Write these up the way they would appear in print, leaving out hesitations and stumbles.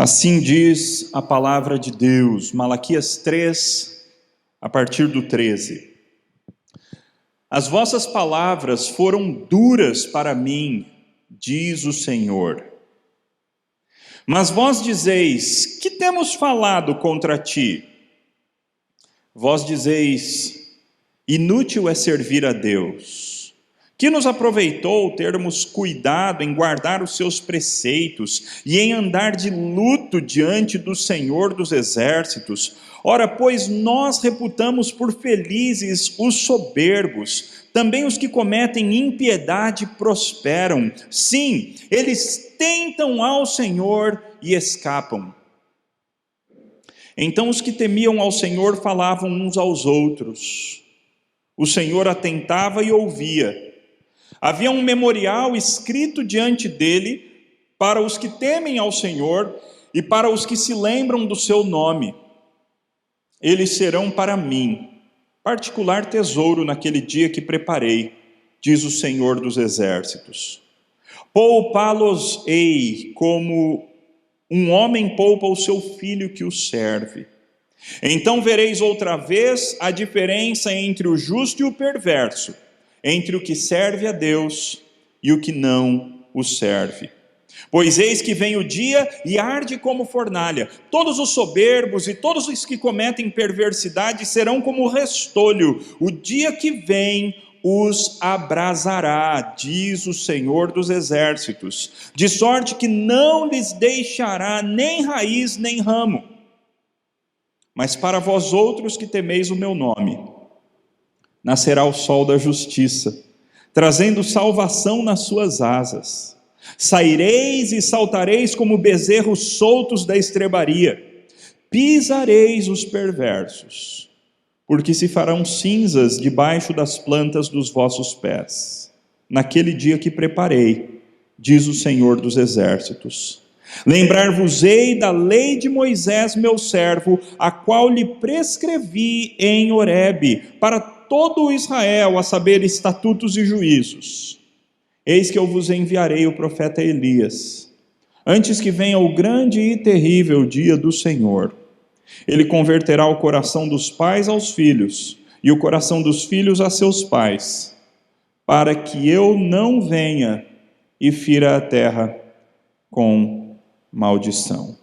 Assim diz a palavra de Deus, Malaquias 3, a partir do 13. As vossas palavras foram duras para mim, diz o Senhor. Mas vós dizeis, que temos falado contra ti? Vós dizeis, inútil é servir a Deus. Que nos aproveitou termos cuidado em guardar os seus preceitos e em andar de luto diante do Senhor dos Exércitos? Ora, pois nós reputamos por felizes os soberbos, também os que cometem impiedade prosperam. Sim, eles tentam ao Senhor e escapam. Então os que temiam ao Senhor falavam uns aos outros. O Senhor atentava e ouvia. Havia um memorial escrito diante dele para os que temem ao Senhor e para os que se lembram do seu nome. Eles serão para mim particular tesouro naquele dia que preparei, diz o Senhor dos Exércitos. Poupá-los-ei como um homem poupa o seu filho que o serve. Então vereis outra vez a diferença entre o justo e o perverso, entre o que serve a Deus e o que não o serve. Pois eis que vem o dia e arde como fornalha. Todos os soberbos e todos os que cometem perversidade serão como restolho. O dia que vem os abrasará, diz o Senhor dos Exércitos, de sorte que não lhes deixará nem raiz nem ramo. Mas para vós outros que temeis o meu nome, nascerá o sol da justiça, trazendo salvação nas suas asas. Saireis e saltareis como bezerros soltos da estrebaria. Pisareis os perversos, porque se farão cinzas debaixo das plantas dos vossos pés. Naquele dia que preparei, diz o Senhor dos Exércitos. Lembrar-vos-ei da lei de Moisés, meu servo, a qual lhe prescrevi em Horebe, para todo o Israel, a saber, estatutos e juízos. Eis que eu vos enviarei o profeta Elias, antes que venha o grande e terrível dia do Senhor. Ele converterá o coração dos pais aos filhos, e o coração dos filhos a seus pais, para que eu não venha e fira a terra com maldição.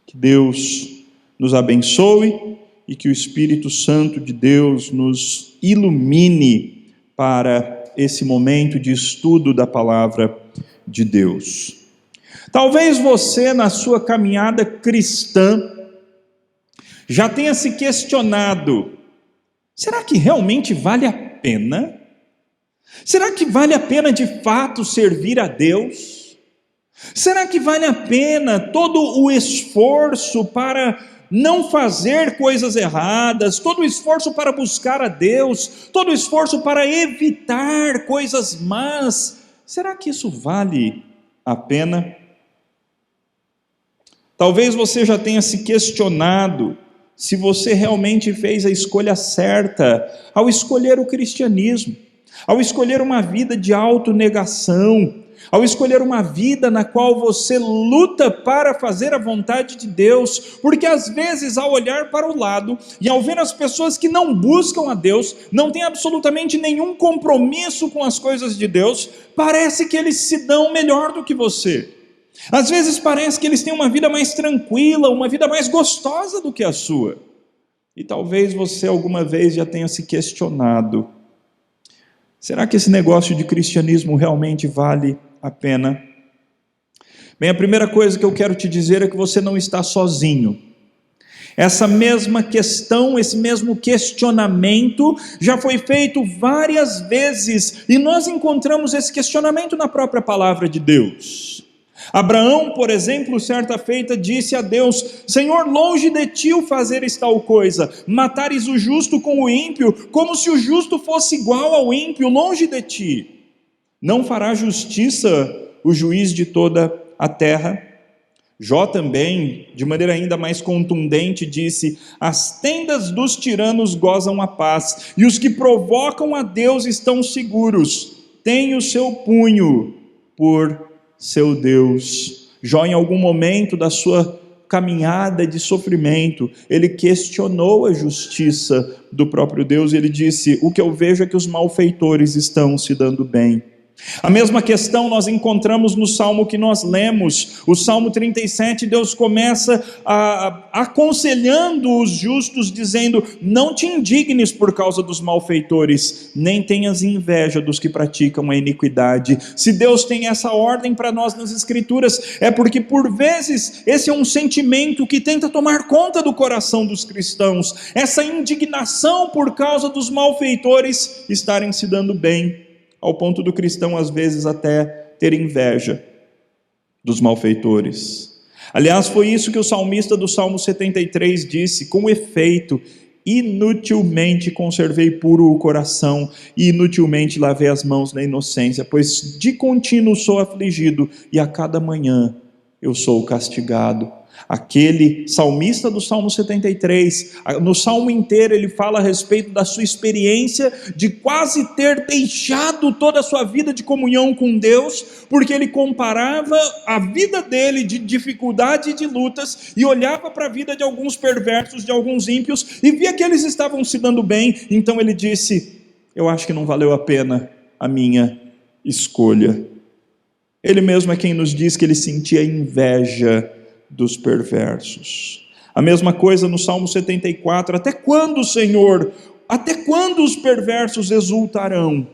Que Deus nos abençoe e que o Espírito Santo de Deus nos ilumine para esse momento de estudo da palavra de Deus. Talvez você, na sua caminhada cristã, já tenha se questionado: será que realmente vale a pena? Será que vale a pena de fato servir a Deus? Será que vale a pena todo o esforço para não fazer coisas erradas, todo o esforço para buscar a Deus, todo o esforço para evitar coisas más? Será que isso vale a pena? Talvez você já tenha se questionado se você realmente fez a escolha certa ao escolher o cristianismo, ao escolher uma vida de autonegação, ao escolher uma vida na qual você luta para fazer a vontade de Deus, porque às vezes ao olhar para o lado e ao ver as pessoas que não buscam a Deus, não têm absolutamente nenhum compromisso com as coisas de Deus, parece que eles se dão melhor do que você. Às vezes parece que eles têm uma vida mais tranquila, uma vida mais gostosa do que a sua. E talvez você alguma vez já tenha se questionado: será que esse negócio de cristianismo realmente vale a pena? Bem, a primeira coisa que eu quero te dizer é que você não está sozinho. Essa mesma questão, esse mesmo questionamento já foi feito várias vezes, e nós encontramos esse questionamento na própria palavra de Deus. Abraão, por exemplo, certa feita disse a Deus: Senhor, longe de ti o fazeres tal coisa, matares o justo com o ímpio, como se o justo fosse igual ao ímpio, longe de ti. Não fará justiça o juiz de toda a terra? Jó também, de maneira ainda mais contundente, disse: as tendas dos tiranos gozam a paz, e os que provocam a Deus estão seguros. Tem o seu punho por seu Deus. Jó, em algum momento da sua caminhada de sofrimento, ele questionou a justiça do próprio Deus, e ele disse: o que eu vejo é que os malfeitores estão se dando bem. A mesma questão nós encontramos no Salmo que nós lemos, o Salmo 37, Deus começa aconselhando os justos, dizendo: não te indignes por causa dos malfeitores, nem tenhas inveja dos que praticam a iniquidade. Se Deus tem essa ordem para nós nas Escrituras, é porque por vezes esse é um sentimento que tenta tomar conta do coração dos cristãos, essa indignação por causa dos malfeitores estarem se dando bem, ao ponto do cristão às vezes até ter inveja dos malfeitores. Aliás, foi isso que o salmista do Salmo 73 disse: com efeito, inutilmente conservei puro o coração, e inutilmente lavei as mãos na inocência, pois de contínuo sou afligido, e a cada manhã eu sou castigado. Aquele salmista do Salmo 73, no salmo inteiro ele fala a respeito da sua experiência de quase ter deixado toda a sua vida de comunhão com Deus, porque ele comparava a vida dele de dificuldade e de lutas, e olhava para a vida de alguns perversos, de alguns ímpios, e via que eles estavam se dando bem. Então ele disse: eu acho que não valeu a pena a minha escolha. Ele mesmo é quem nos diz que ele sentia inveja dos perversos. A mesma coisa no Salmo 74: até quando, Senhor, até quando os perversos exultarão?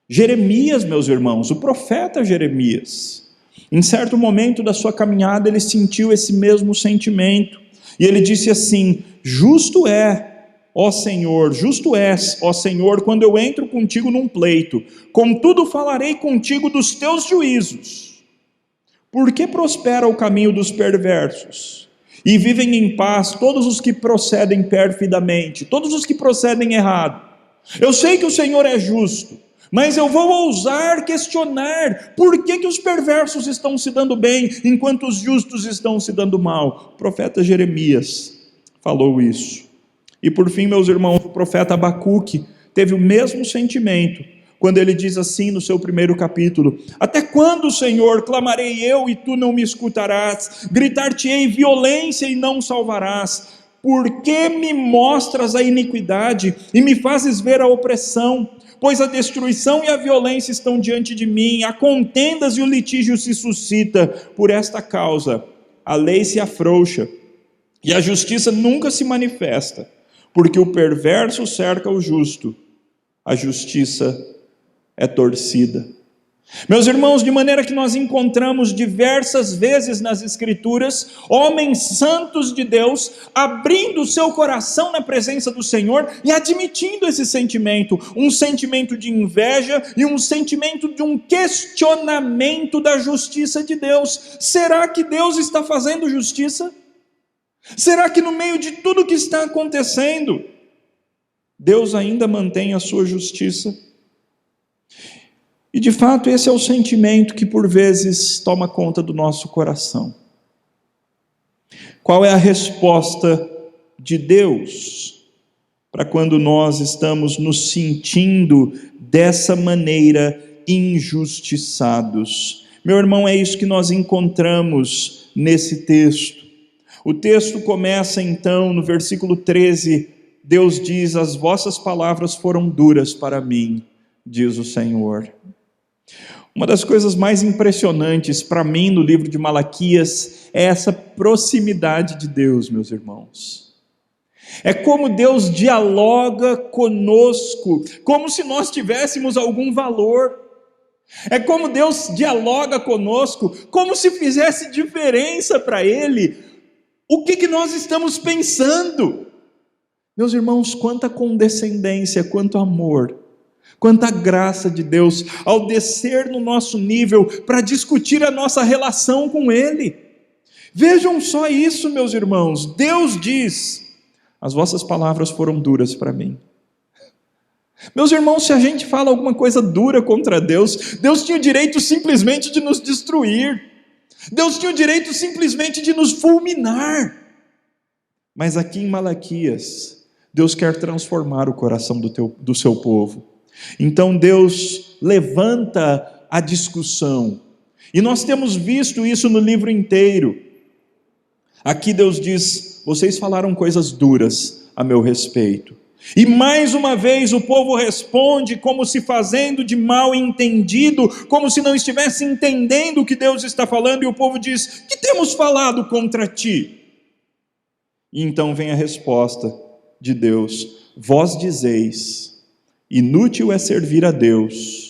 Jeremias, meus irmãos, o profeta Jeremias, em certo momento da sua caminhada, ele sentiu esse mesmo sentimento, e ele disse assim: justo é, ó Senhor, justo és, ó Senhor, quando eu entro contigo num pleito, contudo falarei contigo dos teus juízos. Por que prospera o caminho dos perversos? E vivem em paz todos os que procedem perfidamente, todos os que procedem errado. Eu sei que o Senhor é justo, mas eu vou ousar questionar: por que os perversos estão se dando bem, enquanto os justos estão se dando mal? O profeta Jeremias falou isso. E por fim, meus irmãos, o profeta Abacuque teve o mesmo sentimento, quando ele diz assim no seu primeiro capítulo: até quando, Senhor, clamarei eu e tu não me escutarás? Gritar-te-ei violência e não salvarás? Por que me mostras a iniquidade e me fazes ver a opressão? Pois a destruição e a violência estão diante de mim, há contendas e o litígio se suscita. Por esta causa a lei se afrouxa e a justiça nunca se manifesta, porque o perverso cerca o justo, a justiça é torcida. Meus irmãos, de maneira que nós encontramos diversas vezes nas Escrituras homens santos de Deus abrindo o seu coração na presença do Senhor e admitindo esse sentimento, um sentimento de inveja e um sentimento de um questionamento da justiça de Deus. Será que Deus está fazendo justiça? Será que no meio de tudo que está acontecendo, Deus ainda mantém a sua justiça? E de fato esse é o sentimento que por vezes toma conta do nosso coração. Qual é a resposta de Deus para quando nós estamos nos sentindo dessa maneira injustiçados? Meu irmão, é isso que nós encontramos nesse texto. O texto começa então no versículo 13, Deus diz: as vossas palavras foram duras para mim, diz o Senhor. Uma das coisas mais impressionantes para mim no livro de Malaquias é essa proximidade de Deus, meus irmãos. É como Deus dialoga conosco, como se nós tivéssemos algum valor. É como Deus dialoga conosco, como se fizesse diferença para Ele o que nós estamos pensando. Meus irmãos, quanta condescendência, quanto amor, quanta graça de Deus ao descer no nosso nível para discutir a nossa relação com Ele. Vejam só isso, meus irmãos. Deus diz: as vossas palavras foram duras para mim. Meus irmãos, se a gente fala alguma coisa dura contra Deus, Deus tinha o direito simplesmente de nos destruir. Deus tinha o direito simplesmente de nos fulminar. Mas aqui em Malaquias, Deus quer transformar o coração do seu povo. Então Deus levanta a discussão, e nós temos visto isso no livro inteiro. Aqui Deus diz: vocês falaram coisas duras a meu respeito. E mais uma vez o povo responde como se fazendo de mal entendido, como se não estivesse entendendo o que Deus está falando, e o povo diz: que temos falado contra ti? E então vem a resposta de Deus: vós dizeis, inútil é servir a Deus.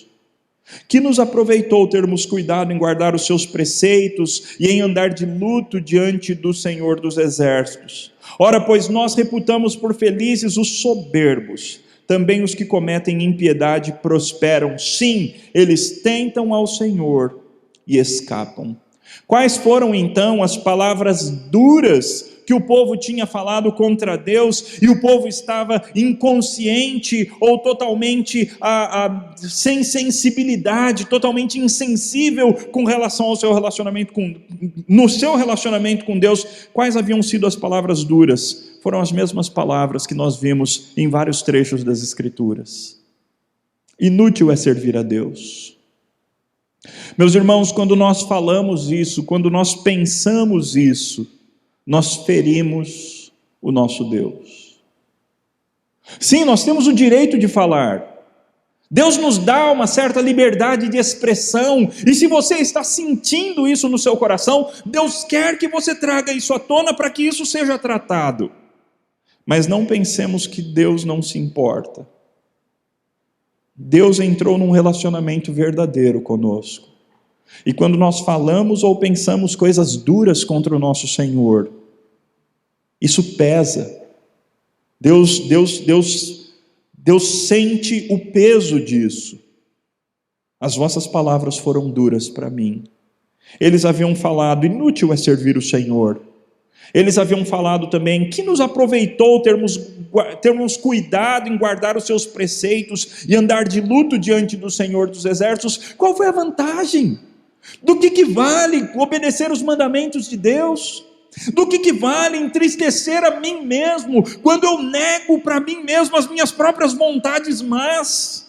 Que nos aproveitou termos cuidado em guardar os seus preceitos e em andar de luto diante do Senhor dos Exércitos? Ora, pois nós reputamos por felizes os soberbos, também os que cometem impiedade prosperam. Sim, eles tentam ao Senhor e escapam. Quais foram então as palavras duras que o povo tinha falado contra Deus, e o povo estava inconsciente ou totalmente sem sensibilidade, totalmente insensível com relação ao seu relacionamento no seu relacionamento com Deus? Quais haviam sido as palavras duras? Foram as mesmas palavras que nós vimos em vários trechos das Escrituras. Inútil é servir a Deus. Meus irmãos, quando nós falamos isso, quando nós pensamos isso, nós ferimos o nosso Deus. Sim, nós temos o direito de falar. Deus nos dá uma certa liberdade de expressão, e se você está sentindo isso no seu coração, Deus quer que você traga isso à tona para que isso seja tratado. Mas não pensemos que Deus não se importa. Deus entrou num relacionamento verdadeiro conosco. E quando nós falamos ou pensamos coisas duras contra o nosso Senhor, isso pesa. Deus sente o peso disso. As vossas palavras foram duras para mim. Eles haviam falado: inútil é servir o Senhor. Eles haviam falado também: que nos aproveitou termos cuidado em guardar os seus preceitos e andar de luto diante do Senhor dos Exércitos. Qual foi a vantagem? Do que vale obedecer os mandamentos de Deus? Do que vale entristecer a mim mesmo, quando eu nego para mim mesmo as minhas próprias vontades más?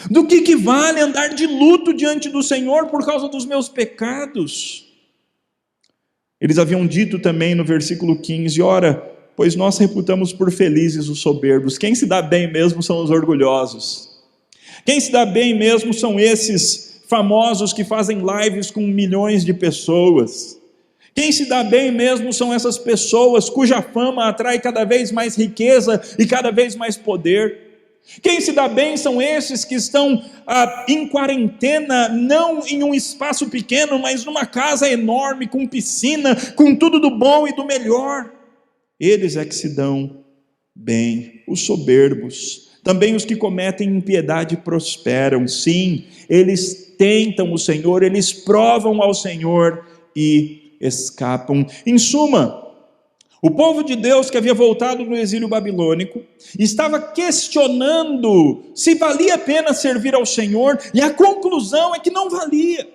Do que vale andar de luto diante do Senhor por causa dos meus pecados? Eles haviam dito também no versículo 15: ora, pois nós reputamos por felizes os soberbos. Quem se dá bem mesmo são os orgulhosos. Quem se dá bem mesmo são esses famosos que fazem lives com milhões de pessoas. Quem se dá bem mesmo são essas pessoas cuja fama atrai cada vez mais riqueza e cada vez mais poder. Quem se dá bem são esses que estão em quarentena, não em um espaço pequeno, mas numa casa enorme, com piscina, com tudo do bom e do melhor. Eles é que se dão bem, os soberbos. Também os que cometem impiedade prosperam. Sim, eles tentam o Senhor, eles provam ao Senhor e escapam. Em suma, o povo de Deus que havia voltado do exílio babilônico estava questionando se valia a pena servir ao Senhor, e a conclusão é que não valia.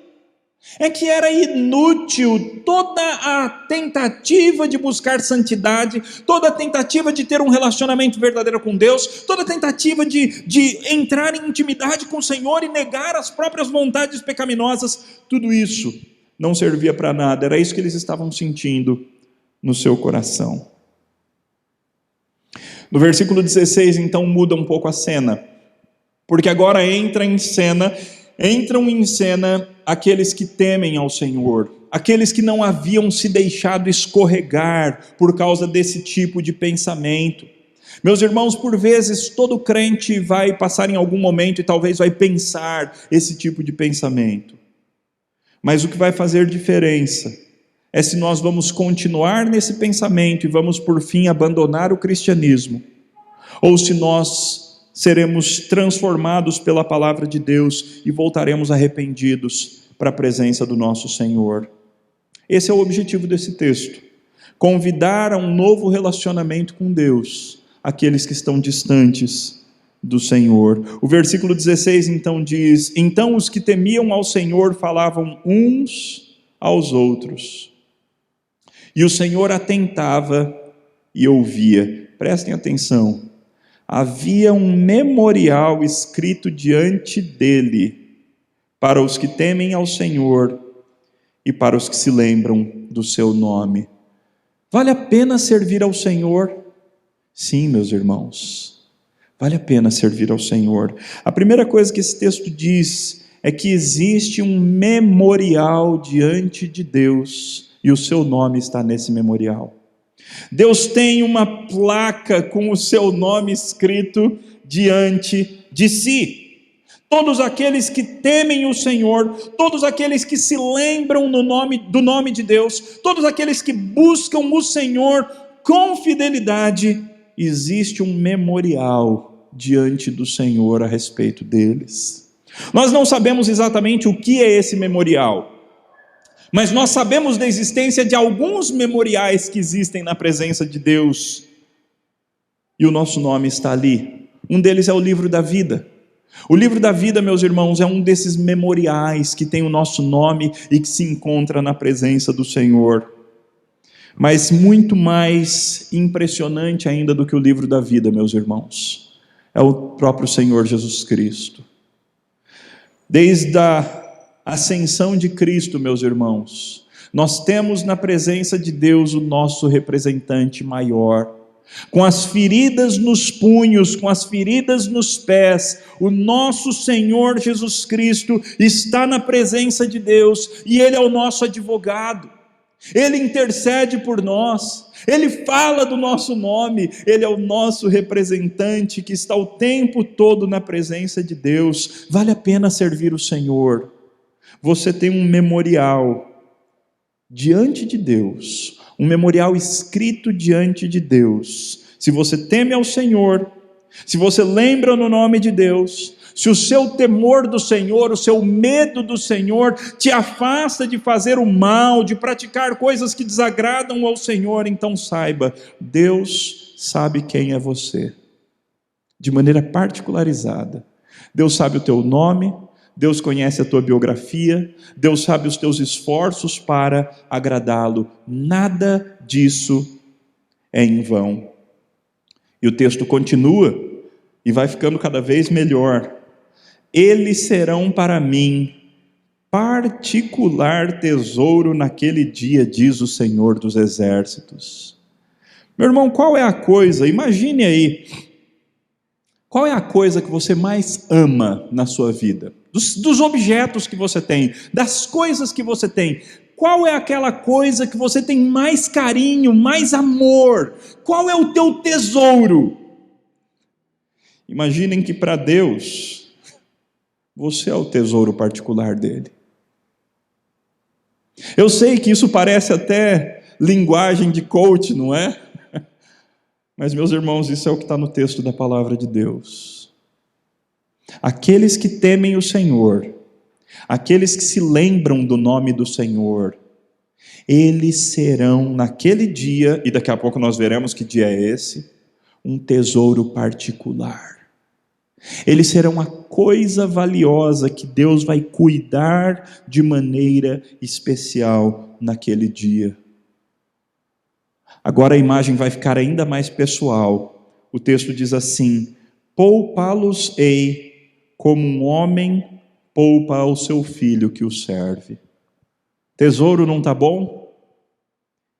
É que era inútil toda a tentativa de buscar santidade, toda a tentativa de ter um relacionamento verdadeiro com Deus, toda a tentativa de entrar em intimidade com o Senhor e negar as próprias vontades pecaminosas. Tudo isso não servia para nada. Era isso que eles estavam sentindo no seu coração. No versículo 16, então, muda um pouco a cena, porque agora entram em cena aqueles que temem ao Senhor, aqueles que não haviam se deixado escorregar por causa desse tipo de pensamento. Meus irmãos, por vezes todo crente vai passar em algum momento e talvez vai pensar esse tipo de pensamento, mas o que vai fazer diferença é se nós vamos continuar nesse pensamento e vamos por fim abandonar o cristianismo, ou se nós seremos transformados pela palavra de Deus e voltaremos arrependidos para a presença do nosso Senhor. Esse é o objetivo desse texto: convidar a um novo relacionamento com Deus aqueles que estão distantes do Senhor. O versículo 16 então diz: então os que temiam ao Senhor falavam uns aos outros, e o Senhor atentava e ouvia. Prestem atenção: havia um memorial escrito diante dele para os que temem ao Senhor e para os que se lembram do seu nome. Vale a pena servir ao Senhor? Sim, meus irmãos, vale a pena servir ao Senhor. A primeira coisa que esse texto diz é que existe um memorial diante de Deus, e o seu nome está nesse memorial. Deus tem uma placa com o seu nome escrito diante de si. Todos aqueles que temem o Senhor, todos aqueles que se lembram do nome de Deus, todos aqueles que buscam o Senhor com fidelidade, existe um memorial diante do Senhor a respeito deles. Nós não sabemos exatamente o que é esse memorial, mas nós sabemos da existência de alguns memoriais que existem na presença de Deus, e o nosso nome está ali. Um deles é o livro da vida. O livro da vida, meus irmãos, é um desses memoriais que tem o nosso nome e que se encontra na presença do Senhor. Mas muito mais impressionante ainda do que o livro da vida, meus irmãos, é o próprio Senhor Jesus Cristo. Desde a ascensão de Cristo, meus irmãos, nós temos na presença de Deus o nosso representante maior. Com as feridas nos punhos, com as feridas nos pés, o nosso Senhor Jesus Cristo está na presença de Deus, e Ele é o nosso advogado. Ele intercede por nós, Ele fala do nosso nome, Ele é o nosso representante que está o tempo todo na presença de Deus. Vale a pena servir o Senhor. Você tem um memorial diante de Deus, um memorial escrito diante de Deus. Se você teme ao Senhor, se você lembra no nome de Deus, se o seu temor do Senhor, o seu medo do Senhor te afasta de fazer o mal, de praticar coisas que desagradam ao Senhor, então saiba, Deus sabe quem é você, de maneira particularizada. Deus sabe o teu nome, Deus conhece a tua biografia, Deus sabe os teus esforços para agradá-lo. Nada disso é em vão. E o texto continua e vai ficando cada vez melhor. Eles serão para mim particular tesouro naquele dia, diz o Senhor dos Exércitos. Meu irmão, qual é a coisa, imagine aí, qual é a coisa que você mais ama na sua vida? Dos objetos que você tem, das coisas que você tem, qual é aquela coisa que você tem mais carinho, mais amor? Qual é o teu tesouro? Imaginem que para Deus, você é o tesouro particular dele. Eu sei que isso parece até linguagem de coach, não é? Mas, meus irmãos, isso é o que está no texto da palavra de Deus. Aqueles que temem o Senhor, aqueles que se lembram do nome do Senhor, eles serão naquele dia, e daqui a pouco nós veremos que dia é esse, um tesouro particular. Eles serão a coisa valiosa que Deus vai cuidar de maneira especial naquele dia. Agora a imagem vai ficar ainda mais pessoal. O texto diz assim: poupá-los-ei como um homem poupa ao seu filho que o serve. Tesouro não está bom?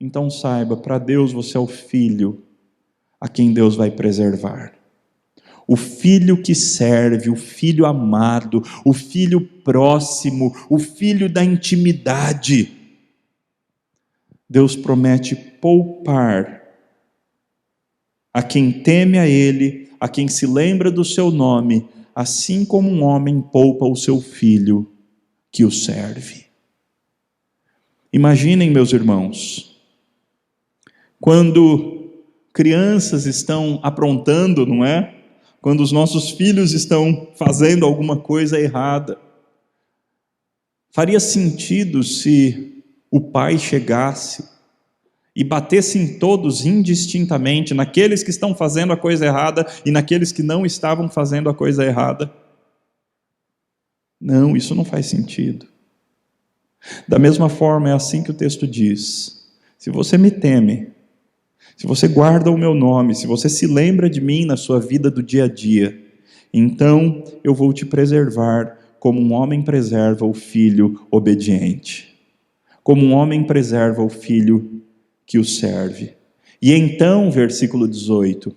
Então saiba, para Deus você é o filho a quem Deus vai preservar. O filho que serve, o filho amado, o filho próximo, o filho da intimidade. Deus promete poupar a quem teme a Ele, a quem se lembra do seu nome, assim como um homem poupa o seu filho que o serve. Imaginem, meus irmãos, quando crianças estão aprontando, não é? Quando os nossos filhos estão fazendo alguma coisa errada, faria sentido se o pai chegasse e batesse em todos indistintamente, naqueles que estão fazendo a coisa errada e naqueles que não estavam fazendo a coisa errada? Não, isso não faz sentido. Da mesma forma, é assim que o texto diz: se você me teme, se você guarda o meu nome, se você se lembra de mim na sua vida do dia a dia, então eu vou te preservar como um homem preserva o filho obediente, como um homem preserva o filho que o serve. E então, versículo 18,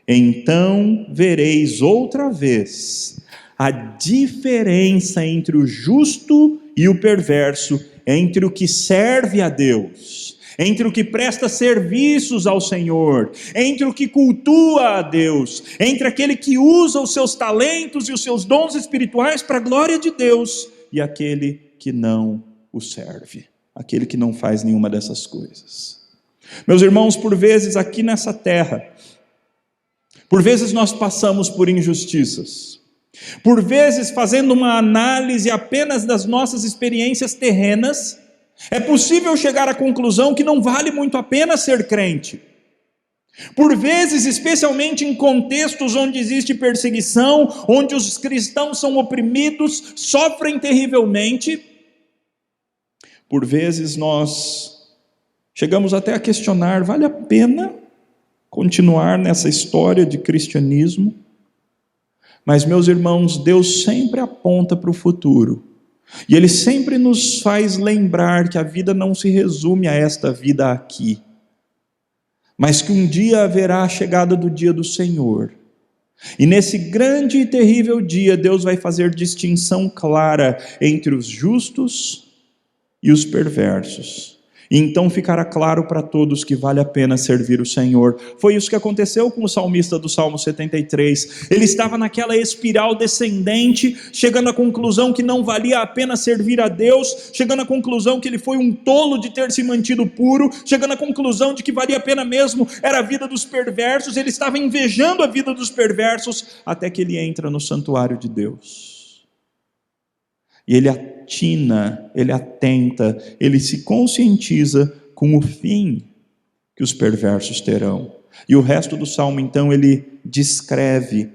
então vereis outra vez a diferença entre o justo e o perverso, entre o que serve a Deus, entre o que presta serviços ao Senhor, entre o que cultua a Deus, entre aquele que usa os seus talentos e os seus dons espirituais para a glória de Deus, e aquele que não o serve, aquele que não faz nenhuma dessas coisas. Meus irmãos, por vezes aqui nessa terra, por vezes nós passamos por injustiças, por vezes fazendo uma análise apenas das nossas experiências terrenas, é possível chegar à conclusão que não vale muito a pena ser crente. Por vezes, especialmente em contextos onde existe perseguição, onde os cristãos são oprimidos, sofrem terrivelmente, por vezes nós chegamos até a questionar, vale a pena continuar nessa história de cristianismo? Mas, meus irmãos, Deus sempre aponta para o futuro. E Ele sempre nos faz lembrar que a vida não se resume a esta vida aqui, mas que um dia haverá a chegada do dia do Senhor. E nesse grande e terrível dia, Deus vai fazer distinção clara entre os justos e os perversos. E então ficará claro para todos que vale a pena servir o Senhor. Foi isso que aconteceu com o salmista do Salmo 73. Ele estava naquela espiral descendente, chegando à conclusão que não valia a pena servir a Deus, chegando à conclusão que ele foi um tolo de ter se mantido puro, chegando à conclusão de que valia a pena mesmo era a vida dos perversos. Ele estava invejando a vida dos perversos, até que ele entra no santuário de Deus. E ele atina, ele atenta, ele se conscientiza com o fim que os perversos terão. E o resto do salmo, então, ele descreve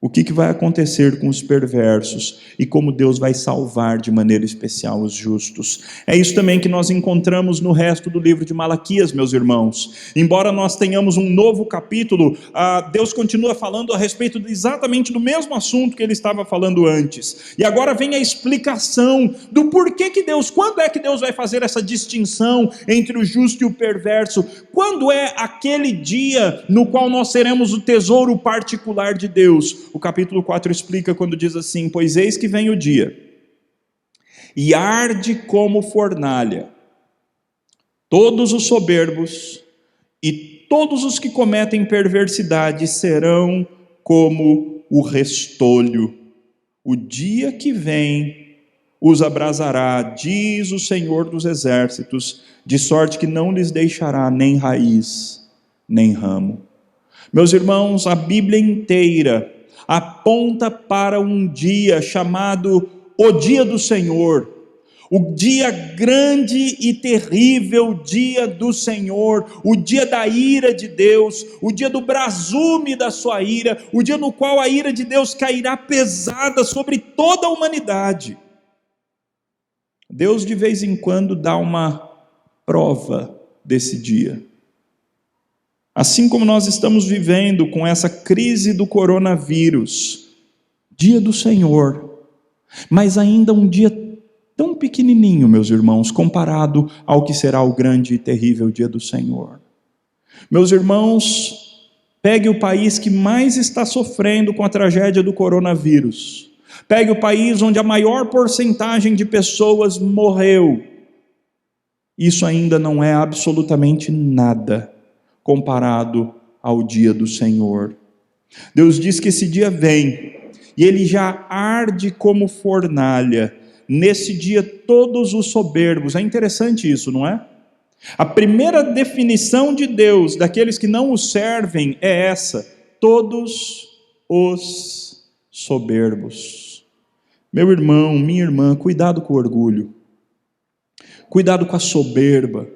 o que vai acontecer com os perversos e como Deus vai salvar de maneira especial os justos. É isso também que nós encontramos no resto do livro de Malaquias, meus irmãos. Embora nós tenhamos um novo capítulo, Deus continua falando a respeito exatamente do mesmo assunto que ele estava falando antes. E agora vem a explicação do porquê que Deus, quando é que Deus vai fazer essa distinção entre o justo e o perverso? Quando é aquele dia no qual nós teremos o tesouro particular de Deus? O capítulo 4 explica quando diz assim: pois eis que vem o dia, e arde como fornalha, todos os soberbos e todos os que cometem perversidade serão como o restolho. O dia que vem os abrasará, diz o Senhor dos exércitos, de sorte que não lhes deixará nem raiz, nem ramo. Meus irmãos, a Bíblia inteira aponta para um dia chamado o dia do Senhor, o dia grande e terrível dia do Senhor, o dia da ira de Deus, o dia do brasume da sua ira, o dia no qual a ira de Deus cairá pesada sobre toda a humanidade. Deus de vez em quando dá uma prova desse dia. Assim como nós estamos vivendo com essa crise do coronavírus, dia do Senhor, mas ainda um dia tão pequenininho, meus irmãos, comparado ao que será o grande e terrível dia do Senhor. Meus irmãos, pegue o país que mais está sofrendo com a tragédia do coronavírus, pegue o país onde a maior porcentagem de pessoas morreu, isso ainda não é absolutamente nada comparado ao dia do Senhor. Deus diz que esse dia vem, e ele já arde como fornalha. Nesse dia todos os soberbos, é interessante isso, não é? A primeira definição de Deus daqueles que não o servem é essa: todos os soberbos. Meu irmão, minha irmã, cuidado com o orgulho, cuidado com a soberba,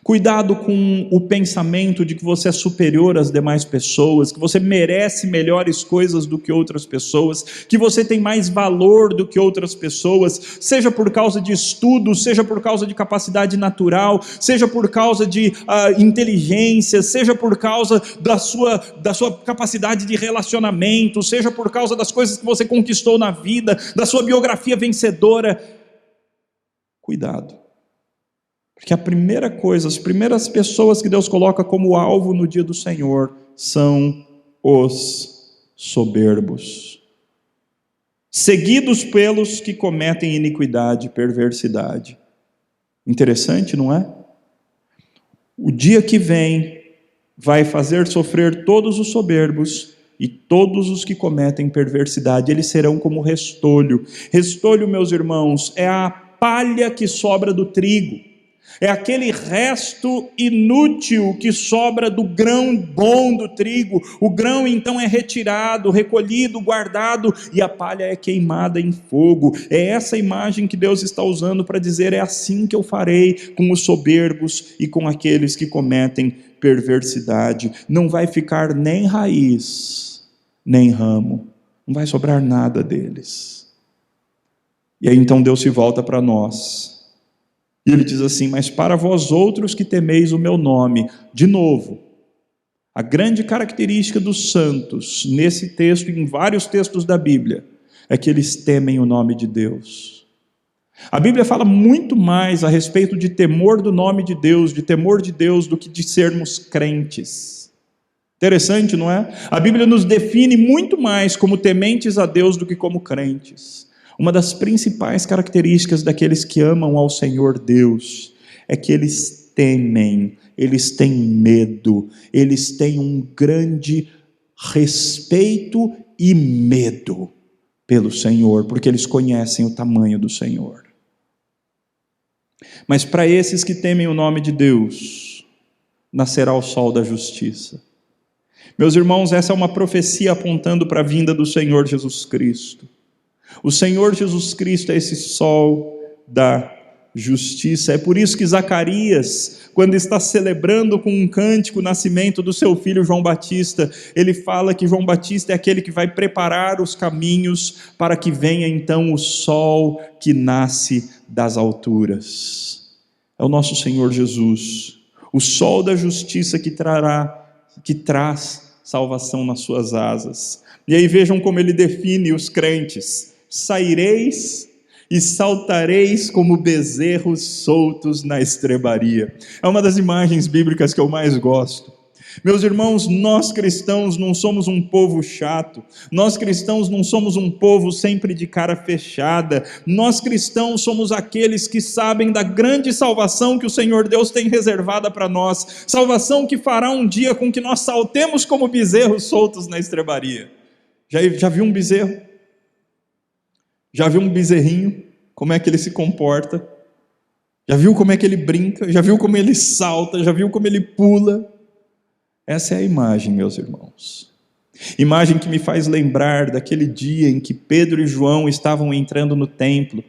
cuidado com o pensamento de que você é superior às demais pessoas, que você merece melhores coisas do que outras pessoas, que você tem mais valor do que outras pessoas, seja por causa de estudo, seja por causa de capacidade natural, seja por causa de inteligência, seja por causa da sua capacidade de relacionamento, seja por causa das coisas que você conquistou na vida, da sua biografia vencedora. Cuidado. Porque a primeira coisa, as primeiras pessoas que Deus coloca como alvo no dia do Senhor são os soberbos, seguidos pelos que cometem iniquidade e perversidade. Interessante, não é? O dia que vem vai fazer sofrer todos os soberbos e todos os que cometem perversidade. Eles serão como restolho. Restolho, meus irmãos, é a palha que sobra do trigo. É aquele resto inútil que sobra do grão bom do trigo. O grão então é retirado, recolhido, guardado, e a palha é queimada em fogo. É essa imagem que Deus está usando para dizer: é assim que eu farei com os soberbos e com aqueles que cometem perversidade. Não vai ficar nem raiz, nem ramo. Não vai sobrar nada deles. E aí então Deus se volta para nós. E ele diz assim: mas para vós outros que temeis o meu nome. De novo, a grande característica dos santos, nesse texto e em vários textos da Bíblia, é que eles temem o nome de Deus. A Bíblia fala muito mais a respeito de temor do nome de Deus, de temor de Deus, do que de sermos crentes. Interessante, não é? A Bíblia nos define muito mais como tementes a Deus do que como crentes. Uma das principais características daqueles que amam ao Senhor Deus é que eles temem, eles têm medo, eles têm um grande respeito e medo pelo Senhor, porque eles conhecem o tamanho do Senhor. Mas para esses que temem o nome de Deus, nascerá o sol da justiça. Meus irmãos, essa é uma profecia apontando para a vinda do Senhor Jesus Cristo. O Senhor Jesus Cristo é esse sol da justiça. É por isso que Zacarias, quando está celebrando com um cântico o nascimento do seu filho João Batista, ele fala que João Batista é aquele que vai preparar os caminhos para que venha então o sol que nasce das alturas. É o nosso Senhor Jesus, o sol da justiça que traz salvação nas suas asas. E aí vejam como ele define os crentes: saireis e saltareis como bezerros soltos na estrebaria. É uma das imagens bíblicas que eu mais gosto. Meus irmãos, nós cristãos não somos um povo chato, nós cristãos não somos um povo sempre de cara fechada, nós cristãos somos aqueles que sabem da grande salvação que o Senhor Deus tem reservada para nós, salvação que fará um dia com que nós saltemos como bezerros soltos na estrebaria. Já viu um bezerro? Já viu um bezerrinho? Como é que ele se comporta? Já viu como é que ele brinca? Já viu como ele salta? Já viu como ele pula? Essa é a imagem, meus irmãos. Imagem que me faz lembrar daquele dia em que Pedro e João estavam entrando no templo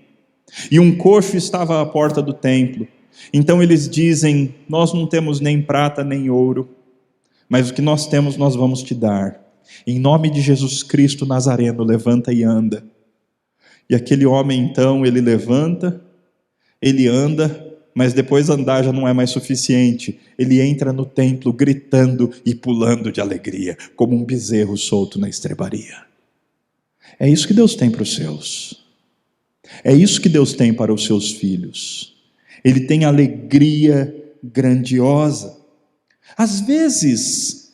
e um coxo estava à porta do templo. Então eles dizem: nós não temos nem prata nem ouro, mas o que nós temos nós vamos te dar. Em nome de Jesus Cristo Nazareno, levanta e anda. E aquele homem então, ele levanta, ele anda, mas depois andar já não é mais suficiente. Ele entra no templo gritando e pulando de alegria, como um bezerro solto na estrebaria. É isso que Deus tem para os seus. É isso que Deus tem para os seus filhos. Ele tem alegria grandiosa. Às vezes,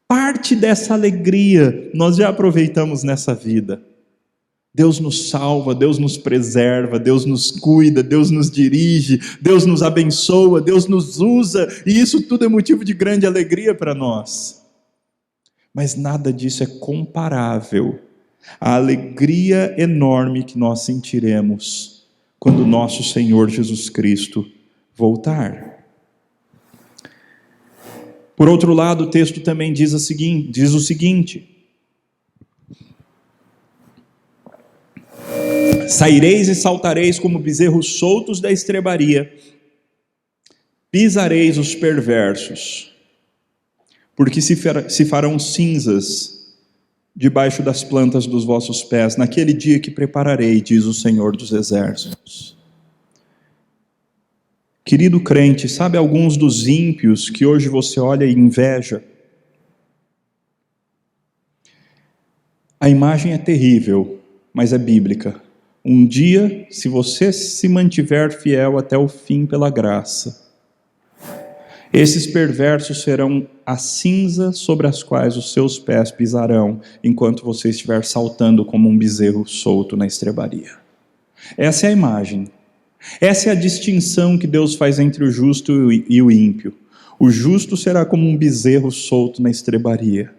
parte dessa alegria nós já aproveitamos nessa vida. Deus nos salva, Deus nos preserva, Deus nos cuida, Deus nos dirige, Deus nos abençoa, Deus nos usa, e isso tudo é motivo de grande alegria para nós. Mas nada disso é comparável à alegria enorme que nós sentiremos quando nosso Senhor Jesus Cristo voltar. Por outro lado, o texto também diz o seguinte: saireis e saltareis como bezerros soltos da estrebaria, pisareis os perversos, porque se farão cinzas debaixo das plantas dos vossos pés, naquele dia que prepararei, diz o Senhor dos Exércitos. Querido crente, sabe alguns dos ímpios que hoje você olha e inveja? A imagem é terrível, mas é bíblica. Um dia, se você se mantiver fiel até o fim pela graça, esses perversos serão a cinza sobre as quais os seus pés pisarão, enquanto você estiver saltando como um bezerro solto na estrebaria. Essa é a imagem. Essa é a distinção que Deus faz entre o justo e o ímpio. O justo será como um bezerro solto na estrebaria.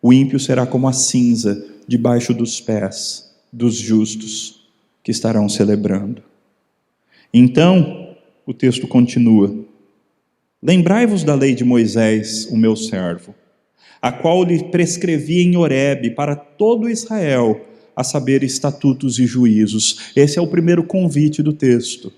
O ímpio será como a cinza debaixo dos pés dos justos que estarão celebrando. Então, o texto continua. Lembrai-vos da lei de Moisés, o meu servo, a qual lhe prescrevi em Horebe para todo Israel, a saber, estatutos e juízos. Esse é o primeiro convite do texto.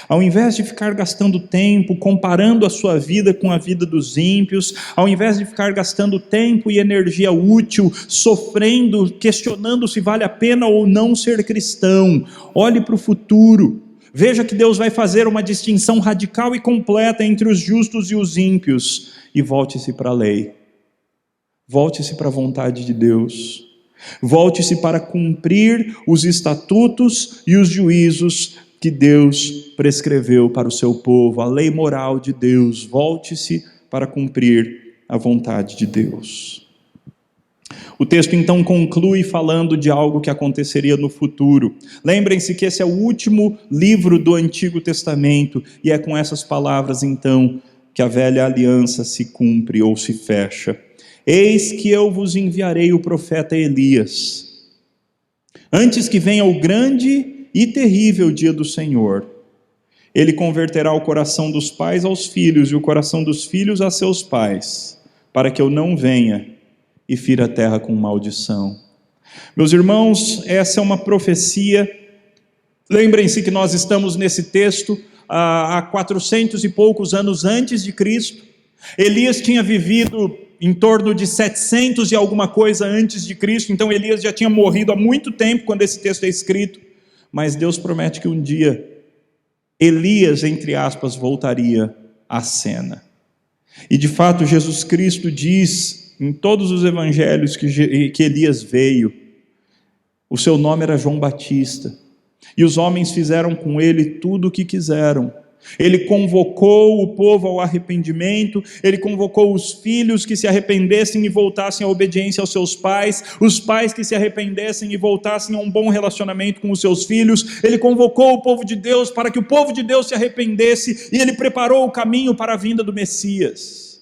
Ao invés de ficar gastando tempo comparando a sua vida com a vida dos ímpios, ao invés de ficar gastando tempo e energia útil, sofrendo, questionando se vale a pena ou não ser cristão, olhe para o futuro. Veja que Deus vai fazer uma distinção radical e completa entre os justos e os ímpios. E volte-se para a lei. Volte-se para a vontade de Deus. Volte-se para cumprir os estatutos e os juízos que Deus prescreveu para o seu povo, a lei moral de Deus. Volte-se para cumprir a vontade de Deus. O texto então conclui falando de algo que aconteceria no futuro. Lembrem-se que esse é o último livro do Antigo Testamento, e é com essas palavras então que a velha aliança se cumpre ou se fecha. Eis que eu vos enviarei o profeta Elias, antes que venha o grande e terrível dia do Senhor. Ele converterá o coração dos pais aos filhos e o coração dos filhos a seus pais, para que eu não venha e fira a terra com maldição. Meus irmãos, essa é uma profecia. Lembrem-se que nós estamos nesse texto há 400 e poucos anos antes de Cristo. Elias tinha vivido em torno de 700 e alguma coisa antes de Cristo, então Elias já tinha morrido há muito tempo quando esse texto é escrito, mas Deus promete que um dia Elias, entre aspas, voltaria à cena. E de fato Jesus Cristo diz em todos os evangelhos que Elias veio. O seu nome era João Batista, e os homens fizeram com ele tudo o que quiseram. Ele convocou o povo ao arrependimento, ele convocou os filhos que se arrependessem e voltassem à obediência aos seus pais, os pais que se arrependessem e voltassem a um bom relacionamento com os seus filhos. Ele convocou o povo de Deus para que o povo de Deus se arrependesse, e ele preparou o caminho para a vinda do Messias.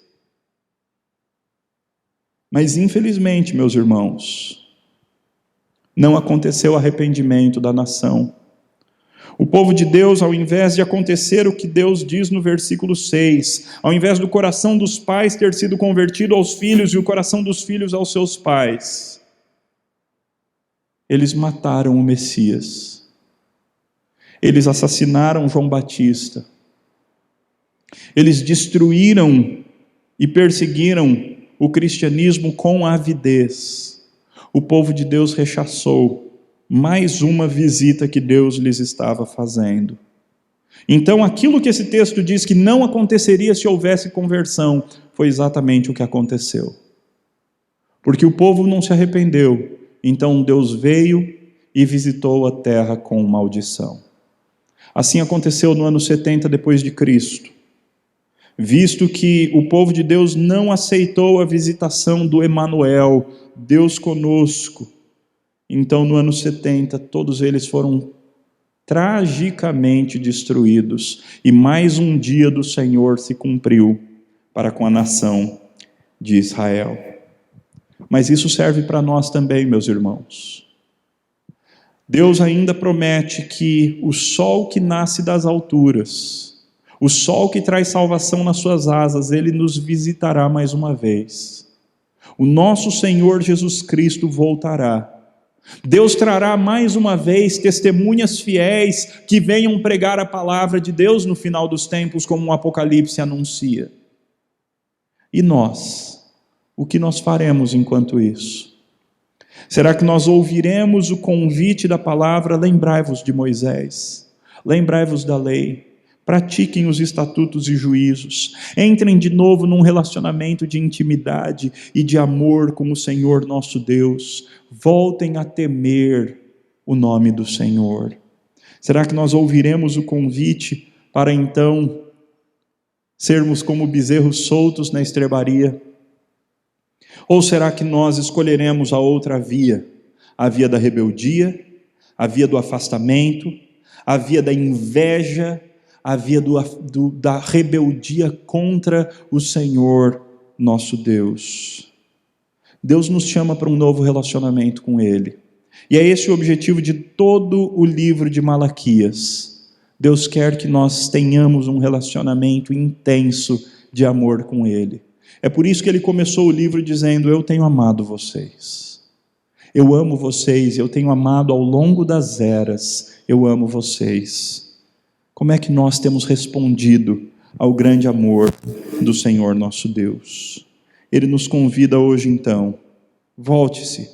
Mas infelizmente, meus irmãos, não aconteceu arrependimento da nação. O povo de Deus, ao invés de acontecer o que Deus diz no versículo 6, ao invés do coração dos pais ter sido convertido aos filhos e o coração dos filhos aos seus pais, eles mataram o Messias. Eles assassinaram João Batista. Eles destruíram e perseguiram o cristianismo com avidez. O povo de Deus rechaçou mais uma visita que Deus lhes estava fazendo. Então, aquilo que esse texto diz que não aconteceria se houvesse conversão, foi exatamente o que aconteceu. Porque o povo não se arrependeu, então Deus veio e visitou a terra com maldição. Assim aconteceu no ano 70 depois de Cristo. Visto que o povo de Deus não aceitou a visitação do Emanuel, Deus conosco, então no ano 70 todos eles foram tragicamente destruídos, e mais um dia do Senhor se cumpriu para com a nação de Israel. Mas isso serve para nós também, meus irmãos. Deus ainda promete que o sol que nasce das alturas, o sol que traz salvação nas suas asas, ele nos visitará mais uma vez. O nosso Senhor Jesus Cristo voltará. Deus trará mais uma vez testemunhas fiéis que venham pregar a palavra de Deus no final dos tempos, como o Apocalipse anuncia. E nós? O que nós faremos enquanto isso? Será que nós ouviremos o convite da palavra? Lembrai-vos de Moisés, lembrai-vos da lei, pratiquem os estatutos e juízos, entrem de novo num relacionamento de intimidade e de amor com o Senhor nosso Deus, voltem a temer o nome do Senhor? Será que nós ouviremos o convite para então sermos como bezerros soltos na estrebaria? Ou será que nós escolheremos a outra via? A via da rebeldia, a via do afastamento, a via da inveja, a via da rebeldia contra o Senhor nosso Deus. Deus nos chama para um novo relacionamento com Ele. E é esse o objetivo de todo o livro de Malaquias. Deus quer que nós tenhamos um relacionamento intenso de amor com Ele. É por isso que Ele começou o livro dizendo: eu tenho amado vocês. Eu amo vocês, eu tenho amado ao longo das eras, eu amo vocês. Como é que nós temos respondido ao grande amor do Senhor nosso Deus? Ele nos convida hoje então, volte-se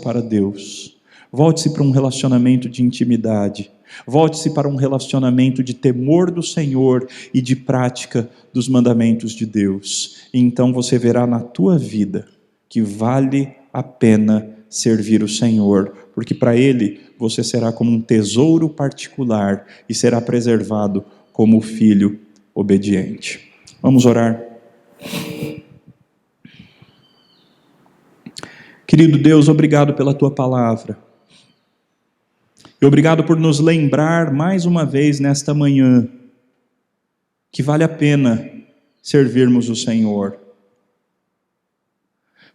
para Deus, volte-se para um relacionamento de intimidade, volte-se para um relacionamento de temor do Senhor e de prática dos mandamentos de Deus. E então você verá na tua vida que vale a pena servir o Senhor, porque para Ele você será como um tesouro particular e será preservado como filho obediente. Vamos orar. Querido Deus, obrigado pela Tua palavra. E obrigado por nos lembrar mais uma vez nesta manhã que vale a pena servirmos o Senhor.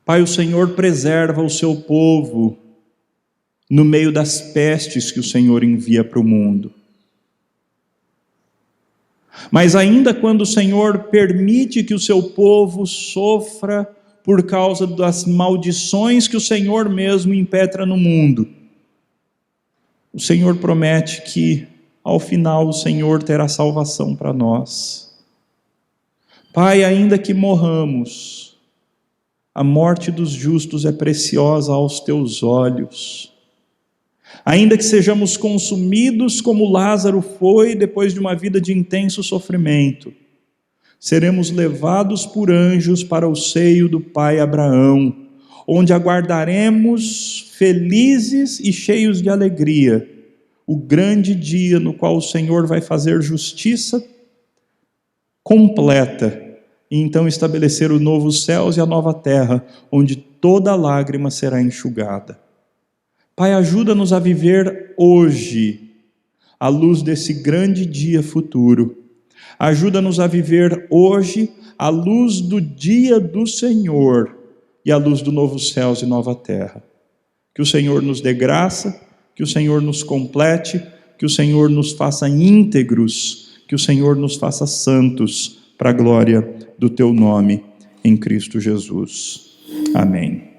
Pai, o Senhor preserva o seu povo no meio das pestes que o Senhor envia para o mundo. Mas ainda quando o Senhor permite que o seu povo sofra por causa das maldições que o Senhor mesmo impetra no mundo, o Senhor promete que ao final o Senhor terá salvação para nós. Pai, ainda que morramos, a morte dos justos é preciosa aos teus olhos. Ainda que sejamos consumidos como Lázaro foi depois de uma vida de intenso sofrimento, seremos levados por anjos para o seio do pai Abraão, onde aguardaremos felizes e cheios de alegria o grande dia no qual o Senhor vai fazer justiça completa e então estabelecer o novo céus e a nova terra, onde toda lágrima será enxugada. Pai, ajuda-nos a viver hoje à luz desse grande dia futuro. Ajuda-nos a viver hoje à luz do dia do Senhor e à luz do novo céus e nova terra. Que o Senhor nos dê graça, que o Senhor nos complete, que o Senhor nos faça íntegros, que o Senhor nos faça santos para a glória do Teu nome em Cristo Jesus. Amém.